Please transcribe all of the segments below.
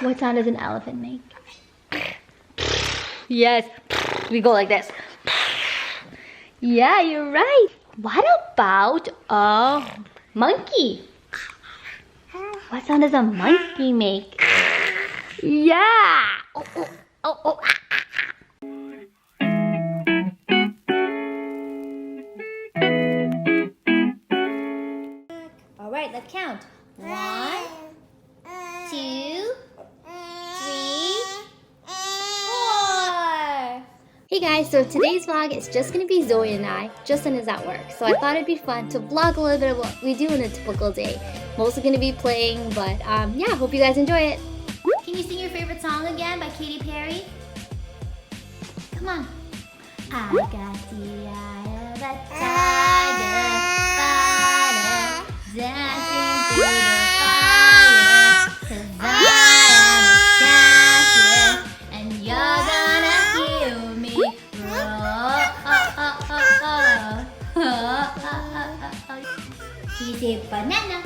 What sound does an elephant make? Yes, we go like this. Yeah, you're right. What about a monkey? What sound does a monkey make? Yeah. Oh, oh, oh, oh. All right, let's count. 1, 2, 3, 4. Hey guys, so today's vlog is just gonna be Zoe and I. Justin is at work, so I thought it'd be fun to vlog a little bit of what we do in a typical day. Mostly gonna be playing, but yeah, hope you guys enjoy it. Can you sing your favorite song again by Katy Perry? Come on. I got the eye of a tiger, dancing through the fire, 'cause I am a champion, and you're gonna hear me roar. Can you say banana?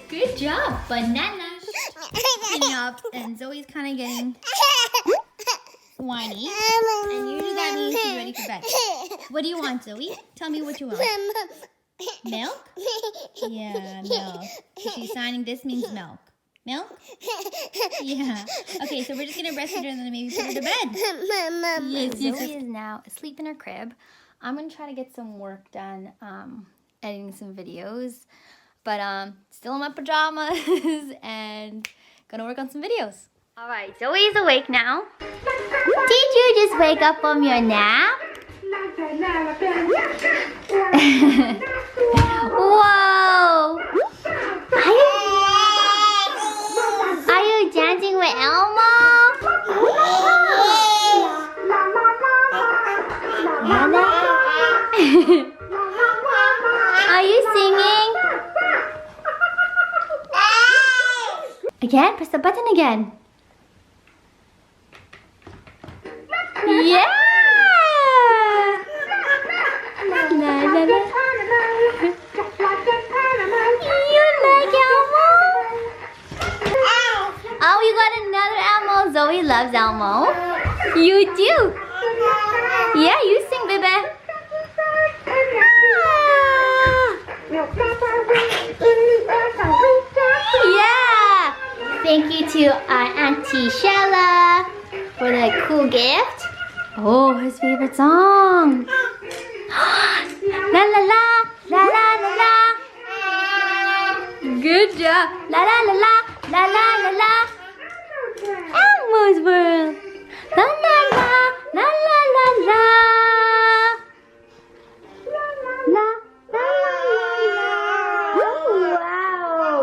Good job, banana. Getting up, and Zoe's kind of getting whiny, and usually that means she's ready for bed. What do you want, Zoe? Tell me what you want. Milk? Yeah, milk. So she's signing this means milk. Milk? Yeah. Okay, so we're just gonna breastfeed her and then maybe put her to bed. Yes, Zoe is now asleep in her crib. I'm gonna try to get some work done, editing some videos. But still in my pajamas and gonna work on some videos. Alright, Zoe's awake now. Did you just wake up from your nap? Whoa! Are you dancing with Elmo? Are you singing? Again? Press the button again. Yeah! La, la, la. You like Elmo? Oh, you got another Elmo. Zoe loves Elmo. You do? Yeah, you sing, baby. Yeah! Thank you to Auntie Shella for the cool gift. Oh, his favorite song. La la la, la la la la. Good job. La la la la, la la la la. Elmo's World. La la la, la la la la. La la la. Oh wow.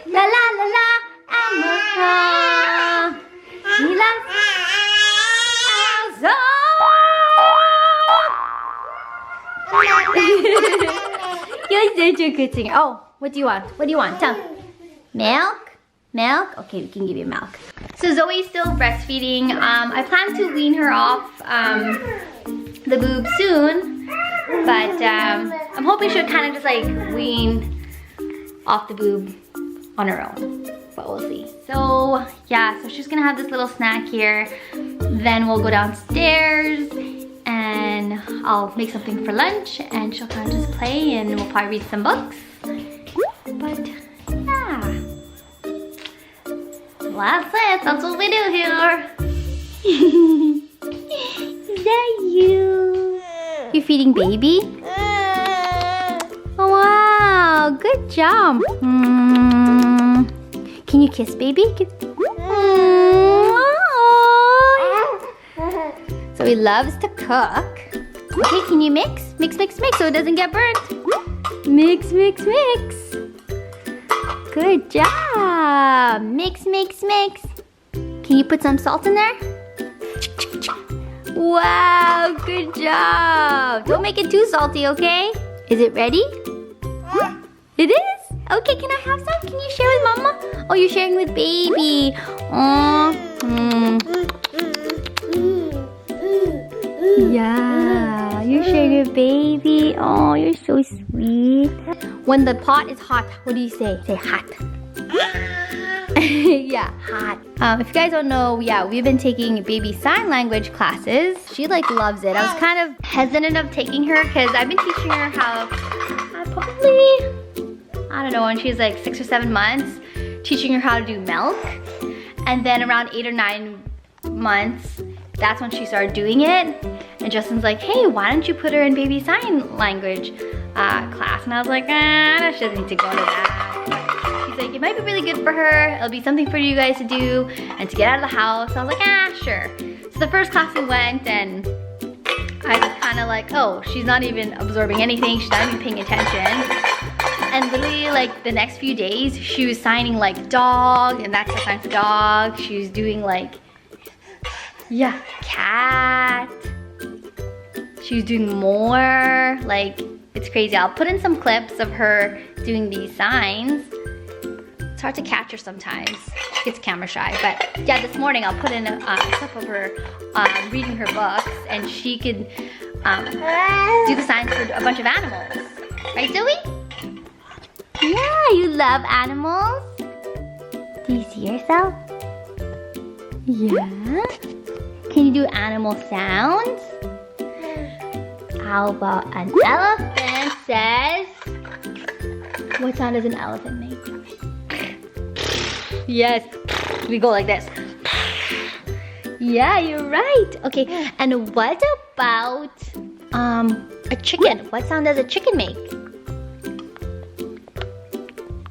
La la la la. Elmo. He loves You're such a good singer. Oh, what do you want? What do you want? Tell me. Milk? Milk? Okay, we can give you milk. So Zoe's still breastfeeding. I plan to wean her off the boob soon, but I'm hoping she'll kind of just like wean off the boob on her own. But we'll see. So yeah, so she's gonna have this little snack here. Then we'll go downstairs and I'll make something for lunch and she'll kind of just play and we'll probably read some books. But yeah, that's it. That's what we do here. Is that you? You're feeding baby? Oh, wow, good job. Can you kiss baby? So he loves to cook. Okay, can you mix? Mix, mix, mix so it doesn't get burnt. Mix, mix, mix. Good job. Mix, mix, mix. Can you put some salt in there? Wow, good job. Don't make it too salty, okay? Is it ready? It is? Okay, can I have some? Can you share with Mama? Oh, you're sharing with baby. Yeah, you're sharing with baby. Oh, you're so sweet. When the pot is hot, what do you say? Say hot. Yeah, hot. If you guys don't know, yeah, we've been taking baby sign language classes. She like loves it. I was kind of hesitant of taking her because I've been teaching her how, probably, I don't know, when she's like 6 or 7 months, teaching her how to do milk. And then around 8 or 9 months, that's when she started doing it. And Justin's like, hey, why don't you put her in baby sign language class? And I was like, she doesn't need to go to that. He's like, it might be really good for her. It'll be something for you guys to do and to get out of the house. So I was like, sure. So the first class we went, and I was kind of like, oh, she's not even absorbing anything. She's not even paying attention. And literally like the next few days, she was signing like dog, and that's the sign for dog. She was doing like, yeah, cat. She was doing more, like, it's crazy. I'll put in some clips of her doing these signs. It's hard to catch her sometimes. She gets camera shy, but yeah, this morning I'll put in a clip of her reading her books, and she could do the signs for a bunch of animals. Right, Zoe? Yeah, you love animals? Do you see yourself? Yeah. Can you do animal sounds? How about an elephant says, what sound does an elephant make? Yes, we go like this. Yeah, you're right. Okay, and what about a chicken? What sound does a chicken make?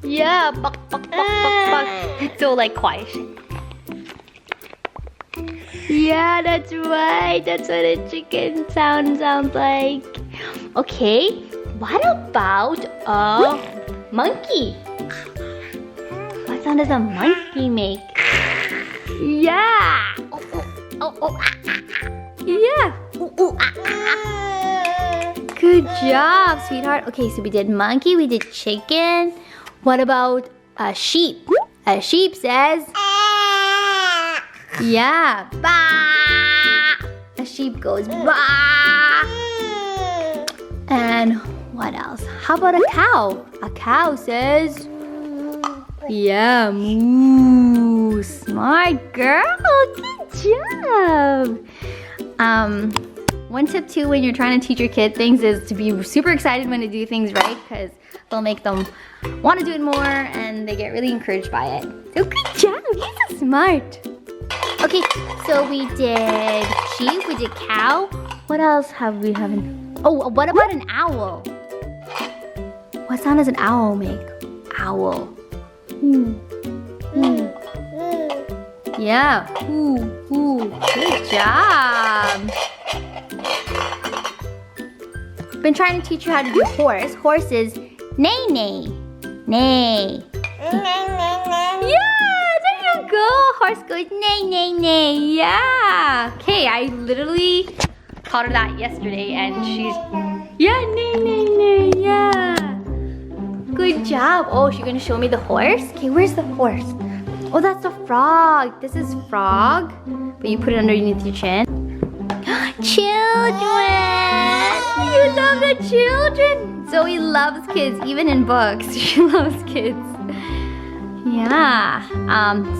Yeah, buck, buck, buck, buck, buck. It's so like quiet. Yeah, that's right. That's what a chicken sounds like. Okay, what about a monkey? What sound does a monkey make? Yeah. Yeah. Good job, sweetheart. Okay, so we did monkey, we did chicken. What about a sheep? A sheep says, yeah, ba. A sheep goes ba. And what else? How about a cow? A cow says, yeah, moo. Smart girl, good job. One tip too when you're trying to teach your kid things is to be super excited when they do things right, because they'll make them want to do it more and they get really encouraged by it. So good job, you're so smart. Okay, so we did sheep, we did cow. What else have we haven't? Oh, what about an owl? What sound does an owl make? Owl. Yeah, good job. Been trying to teach you how to do horse. Horse is neigh, neigh, neigh. Yeah, there you go. Horse goes neigh, neigh, neigh. Yeah. Okay, I literally taught her that yesterday, and she's yeah, neigh, neigh, neigh. Yeah. Good job. Oh, she's gonna show me the horse. Okay, where's the horse? Oh, that's the frog. This is frog, but you put it underneath your chin. Children! You love the children! Zoe loves kids, even in books. She loves kids. Yeah.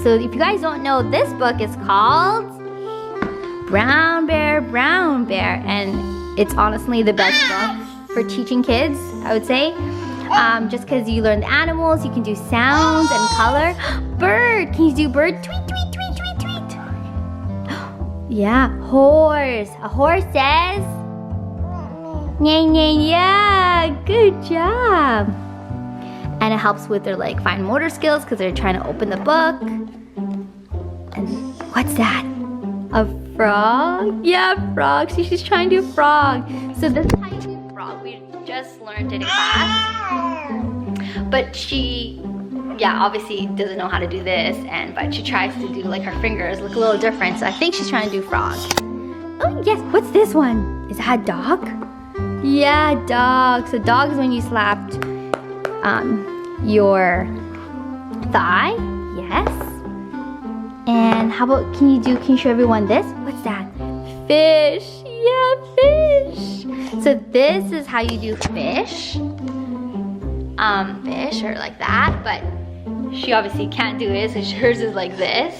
So if you guys don't know, this book is called Brown Bear, Brown Bear. And it's honestly the best book for teaching kids, I would say. Just because you learn the animals, you can do sounds and color. Bird! Can you do bird? Tweet, tweet, tweet, tweet, tweet. Yeah, horse. A horse says, neigh, neigh, yeah, good job. And it helps with their like fine motor skills because they're trying to open the book. And what's that? A frog? Yeah, frog. See, she's trying to do frog. So this is how you do frog. We just learned it in class. But she, yeah, obviously doesn't know how to do this, but she tries to do like her fingers look a little different. So I think she's trying to do frog. Oh yes, what's this one? Is that a dog? Yeah, dog. So dog is when you slapped your thigh. Yes. And how about, can you show everyone this? What's that? Fish. Yeah, fish. So this is how you do fish. Fish or like that, but she obviously can't do it, so hers is like this.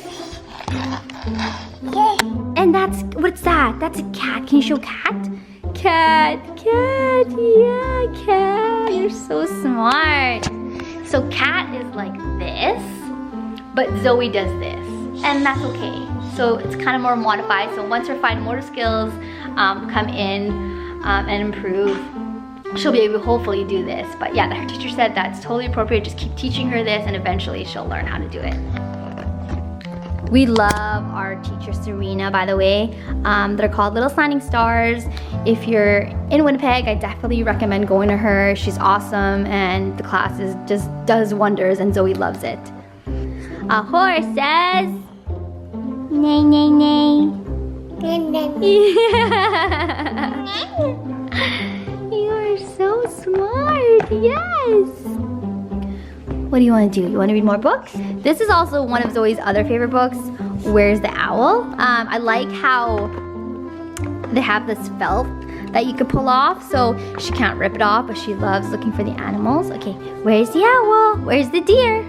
And what's that? That's a cat. Can you show cat? Cat, yeah, cat. You're so smart. So cat is like this, but Zoe does this, and that's okay. So it's kind of more modified. So once her fine motor skills come in and improve, she'll be able to hopefully do this. But yeah, her teacher said that's totally appropriate. Just keep teaching her this, and eventually she'll learn how to do it. We love our teacher Serena, by the way. They're called Little Shining Stars. If you're in Winnipeg, I definitely recommend going to her. She's awesome, and the class just does wonders, and Zoe loves it. A horse says, neigh, neigh, neigh. Yeah. You are so smart, yes. What do you want to do? You want to read more books? This is also one of Zoe's other favorite books, Where's the Owl? I like how they have this felt that you could pull off, so she can't rip it off, but she loves looking for the animals. Okay, where's the owl? Where's the deer?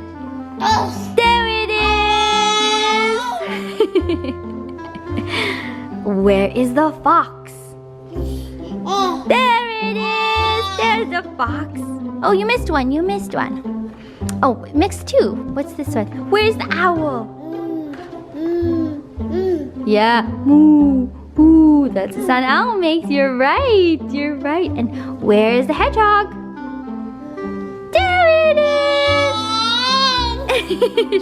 There it is! Where is the fox? There it is! There's the fox. Oh, you missed one, you missed one. Oh, mixed two. What's this one? Where's the owl? Yeah, moo, moo. That's the sound owl makes. You're right, you're right. And where's the hedgehog? There it is!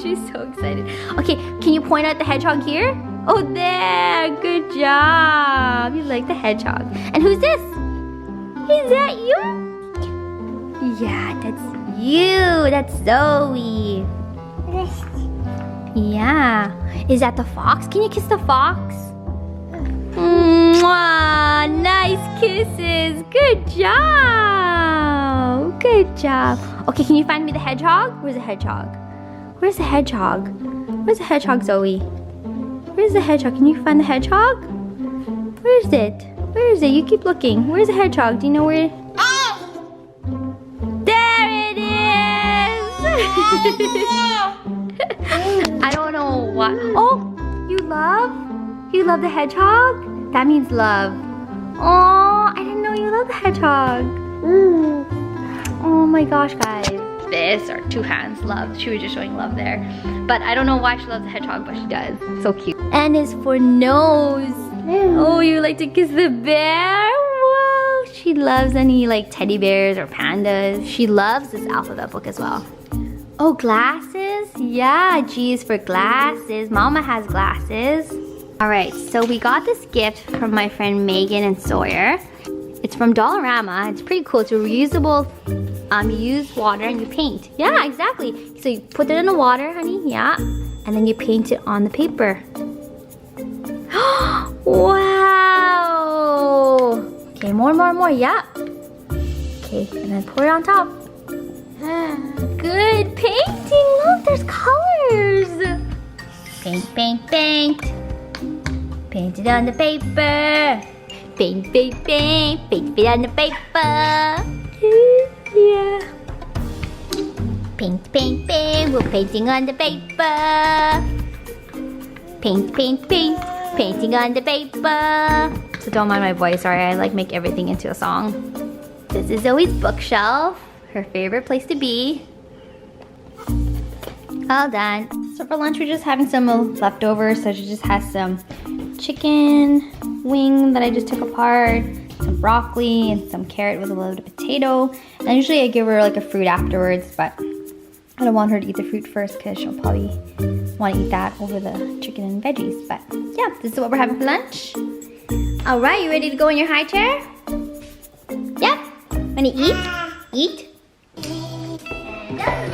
She's so excited. Okay, can you point out the hedgehog here? Oh, there, good job. You like the hedgehog. And who's this? Is that you? Yeah, that's you. That's Zoe. Yeah. Is that the fox? Can you kiss the fox? Mwah, nice kisses. Good job. Good job. Okay, can you find me the hedgehog? Where's the hedgehog? Where's the hedgehog? Where's the hedgehog, Zoe? Where's the hedgehog? Can you find the hedgehog? Where is it? Where is it? You keep looking. Where's the hedgehog? Do you know where? There it is! I don't know what. Oh, you love? You love the hedgehog? That means love. Oh, I didn't know you love the hedgehog. Oh my gosh, guys. This or two hands love. She was just showing love there. But I don't know why she loves the hedgehog, but she does. So cute. N is for nose. Oh, you like to kiss the bear? Whoa. She loves any like teddy bears or pandas. She loves this alphabet book as well. Oh, glasses? Yeah, G is for glasses. Mama has glasses. All right, so we got this gift from my friend Megan and Sawyer. It's from Dollarama. It's pretty cool. It's a reusable, you use water and you paint. Yeah, exactly. So you put it in the water, honey, yeah. And then you paint it on the paper. Wow! Okay, more, yeah. Okay, and then pour it on top. Good painting, look, there's colors. Paint, paint, paint. Paint it on the paper. Paint, paint, paint. Paint it on the paper. Yeah. Paint, paint, paint. We're painting on the paper. Paint, paint, paint. Painting on the paper. So don't mind my voice, sorry, I like make everything into a song. This is Zoe's bookshelf. Her favorite place to be. All done. So for lunch, we're just having some leftovers. So she just has some chicken wing that I just took apart, some broccoli and some carrot with a little bit of potato. And usually I give her like a fruit afterwards, but I don't want her to eat the fruit first because she'll probably want to eat that over the chicken and veggies. But yeah, this is what we're having for lunch. All right, you ready to go in your high chair? Yep. Want to eat? Eat. And done.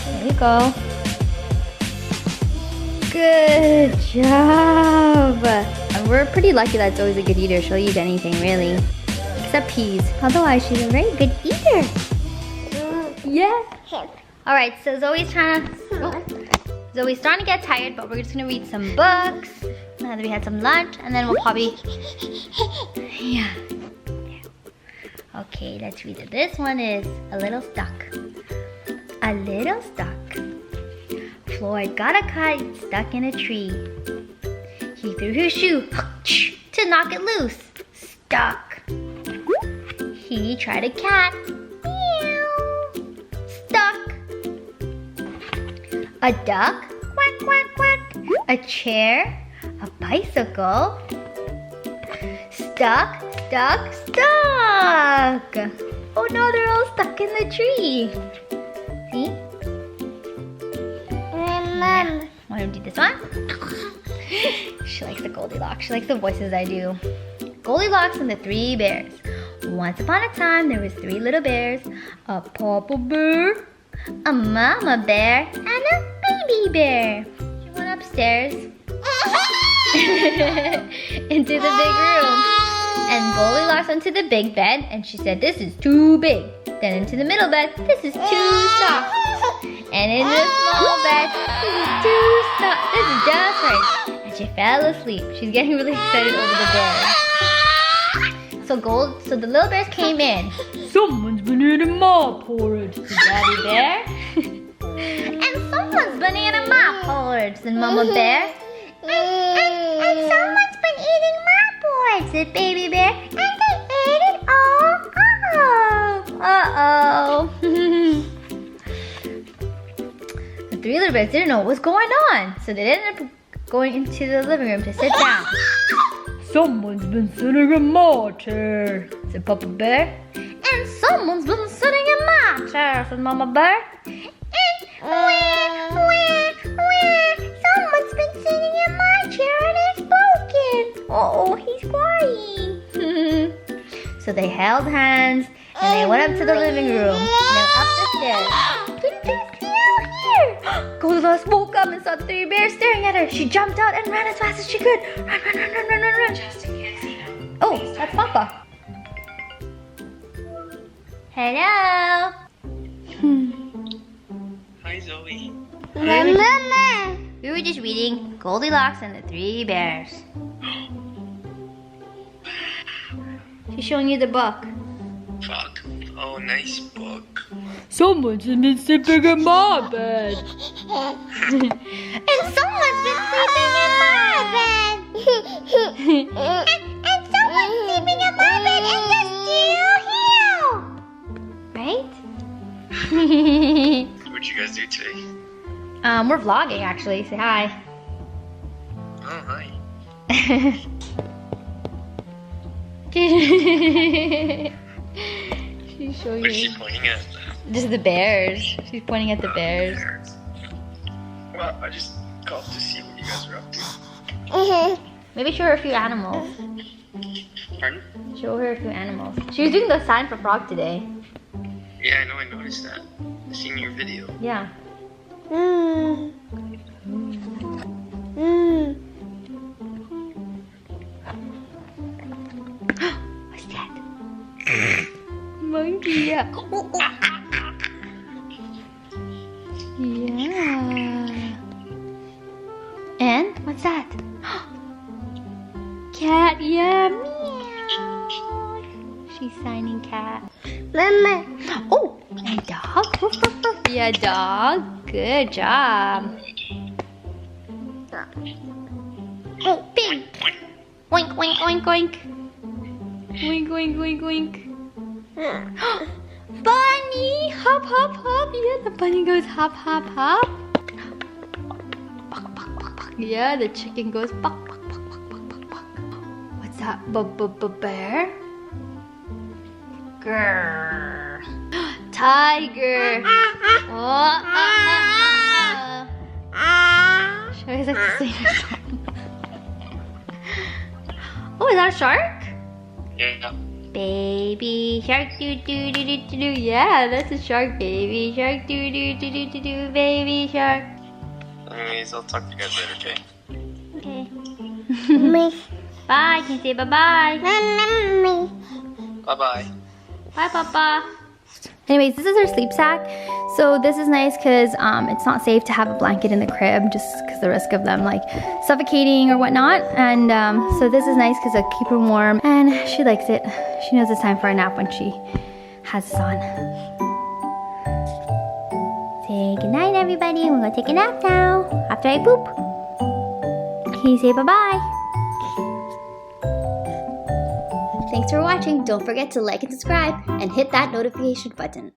There you go. Good job. And we're pretty lucky that Zoe's a good eater. She'll eat anything, really. Except peas. Otherwise, she's a very good eater. Yeah. All right, so Zoe's starting to get tired, but we're just gonna read some books. Now that we had some lunch, and then we'll probably... Yeah. Okay, let's read it. This one is a little stuck. A little stuck. Floyd got a kite stuck in a tree. He threw his shoe to knock it loose. Stuck. He tried a cat. Meow. Stuck. A duck. Quack, quack, quack. A chair. A bicycle. Stuck, stuck, stuck. Oh no, they're all stuck in the tree. See? Mom. Want to do this one? She likes the Goldilocks. She likes the voices I do. Goldilocks and the Three Bears. Once upon a time, there was 3 little bears. A papa bear, a mama bear, and a baby bear. She went upstairs into the big room. And Goldilocks went to the big bed, and she said, "This is too big." Then into the middle bed, "This is too soft." And in the small bed, "This is too soft. This is just right." And she fell asleep. She's getting really excited over the bears. So the little bears came in. "Someone's been eating my porridge," said Daddy Bear. "And someone's been eating my porridge," said Mama Bear. And someone's been eating my porridge," said Baby Bear. "And they ate it all up." Uh-oh. The 3 little bears didn't know what was going on, so they ended up going into the living room to sit down. "Someone's been sitting in my chair," said Papa Bear. "And someone's been sitting in my chair," said Mama Bear. "And someone's been sitting in my chair and it's broken." Uh-oh, he's crying. So they held hands and they went up to the living room and then up the stairs. Here! Goldilocks woke up and saw 3 bears staring at her. She jumped out and ran as fast as she could. Run, run, run, run, run, run, run. Oh, that's Papa. Hello. Hi, Zoe. Mama. We were just reading Goldilocks and the 3 Bears. She's showing you the book. Fuck. Oh, nice book. "Someone's been sleeping in my bed." "And someone's been sleeping in my bed." and someone's sleeping in my bed and you're still here. Right? What'd you guys do today? We're vlogging actually. Say hi. Oh, hi. She's showing What is you. she pointing at? Just the bears. She's pointing at the bears. Well, I just called to see what you guys were up to. Maybe show her a few animals. Pardon? Show her a few animals. She was doing the sign for frog today. Yeah, I know, I noticed that. I seen your video. Yeah. What's that? Monkey. Yeah. And what's that? Cat. Yeah. Meow. She's signing cat. Mama. Oh, and dog. Yeah, dog. Good job. Oh, pig. Oink, oink, oink, oink. Oink, oink, oink, oink. Bunny. Hop, hop, hop. Yeah, the bunny goes hop, hop, hop. Buck, buck, buck, buck. Yeah, the chicken goes buck, buck, buck, buck, buck, buck, buck. What's that? Bear? Grrr. Tiger. Oh, She always likes to sing her song. Oh, is that a shark? Yeah. Baby shark doo doo doo doo doo doo. Yeah, that's a shark. Baby shark doo doo doo doo doo doo. Baby shark. Anyways, I'll talk to you guys later, okay? Okay. Bye. Can you say bye bye? Bye-bye. Bye, Papa. Anyways, this is her sleep sack. So this is nice because it's not safe to have a blanket in the crib just because the risk of them like suffocating or whatnot. And so this is nice because it'll keep her warm, and she likes it. She knows it's time for a nap when she has this on. Say goodnight, everybody. We're gonna take a nap now after I poop. Can you say bye-bye? Thanks for watching. Don't forget to like and subscribe and hit that notification button.